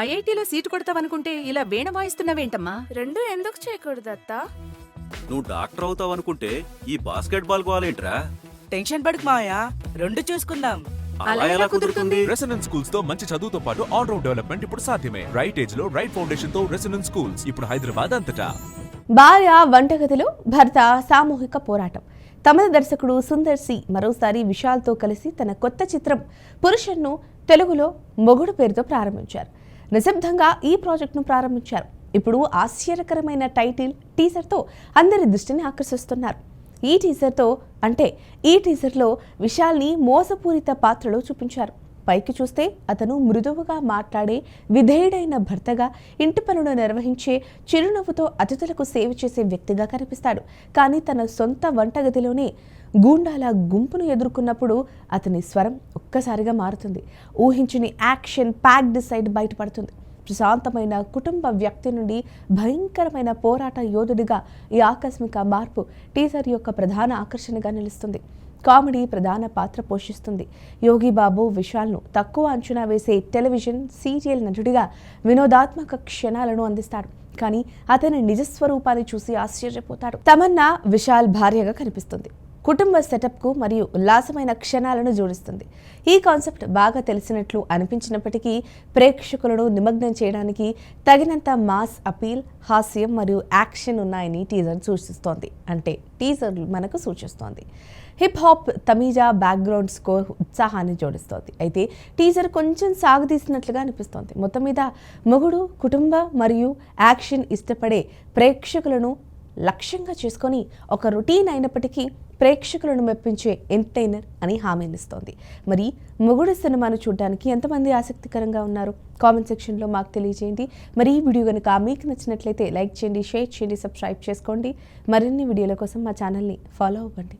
ఐఐటీలో seat కొడతావనుకుంటే ఇలా వీణ వాయిస్తున్నావేంటమ్మా? రెండు ఎందుకు చేయకూడదు అత్త? నువ్వు డాక్టర్ అవుతావు అనుకుంటే ఈ బాస్కెట్ బాల్ గోలేంట్రా? టెన్షన్ పడకు మావయ్య, రెండు చూసుకుందాం. అలా ఎలా కుదురుతుంది? రెసిడెన్స్ స్కూల్స్ తో మంచి చదువుతో పాటు ఆల్ రౌండ్ డెవలప్మెంట్ ఇప్పుడు సాధ్యమే. రైట్ ఏజ్ లో రైట్ ఫౌండేషన్ తో రెసిడెన్స్ స్కూల్స్ ఇప్పుడు హైదరాబాద్ అంతటా. భార్య వంటగదిలో భర్త సామూహిక పోరాటం. తమిళ దర్శకుడు సుందర్ సి మరోసారి విశాల్తో కలిసి తన కొత్త చిత్రం పురుషన్ను తెలుగులో మొగుడు పేరుతో ప్రారంభించారు. నిశ్శబ్దంగా ఈ ప్రాజెక్టును ప్రారంభించారు. ఇప్పుడు ఆశ్చర్యకరమైన టైటిల్ టీజర్తో అందరి దృష్టిని ఆకర్షిస్తున్నారు. ఈ టీజర్లో విశాల్ని మోసపూరిత పాత్రలో చూపించారు. పైకి చూస్తే అతను మృదువుగా మాట్లాడే విధేయుడైన భర్తగా, ఇంటి పనులు నిర్వహించే, చిరునవ్వుతో అతిథులకు సేవ చేసే వ్యక్తిగా కనిపిస్తాడు. కానీ తన సొంత వంటగదిలోనే గూండాల గుంపును ఎదుర్కొన్నప్పుడు అతని స్వరం ఒక్కసారిగా మారుతుంది. ఊహించని యాక్షన్ ప్యాక్డ్ సైడ్ బయటపడుతుంది. ప్రశాంతమైన కుటుంబ వ్యక్తి నుండి భయంకరమైన పోరాట యోధుడిగా ఈ ఆకస్మిక మార్పు టీజర్ యొక్క ప్రధాన ఆకర్షణగా నిలుస్తుంది. కామెడీ ప్రధాన పాత్ర పోషిస్తుంది. యోగి బాబు విశాల్ను తక్కువ అంచనా వేసే టెలివిజన్ సీరియల్ నటుడిగా వినోదాత్మక క్షణాలను అందిస్తాడు. కానీ అతని నిజస్వరూపాన్ని చూసి ఆశ్చర్యపోతాడు. తమన్నా విశాల్ భార్యగా కనిపిస్తుంది. కుటుంబ సెటప్కు మరియు ఉల్లాసమైన క్షణాలను జోడిస్తుంది. ఈ కాన్సెప్ట్ బాగా తెలిసినట్లు అనిపించినప్పటికీ ప్రేక్షకులను నిమగ్నం చేయడానికి తగినంత మాస్ అపీల్, హాస్యం మరియు యాక్షన్ ఉన్నాయని టీజర్ మనకు సూచిస్తోంది. Hip hop, Tamizha background score ఉత్సాహాన్ని జోడిస్తోంది. అయితే టీజర్ కొంచెం సాగుతీసినట్లుగా అనిపిస్తోంది. మొత్తం మీద మొగుడు, కుటుంబ మరియు యాక్షన్ ఇష్టపడే ప్రేక్షకులను లక్ష్యంగా చేసుకొని ఒక రొటీన్ అయినప్పటికీ ప్రేక్షకులను మెప్పించే ఎంటర్టైనర్ అని హామీనిస్తోంది. మరి మొగుడు సినిమాను చూడడానికి ఎంతమంది ఆసక్తికరంగా ఉన్నారు? కామెంట్ సెక్షన్లో మాకు తెలియజేయండి. మరి ఈ వీడియో కనుక మీకు నచ్చినట్లయితే లైక్ చేయండి, షేర్ చేయండి, సబ్స్క్రైబ్ చేసుకోండి. మరిన్ని వీడియోల కోసం మా ఛానల్ని ఫాలో అవ్వండి.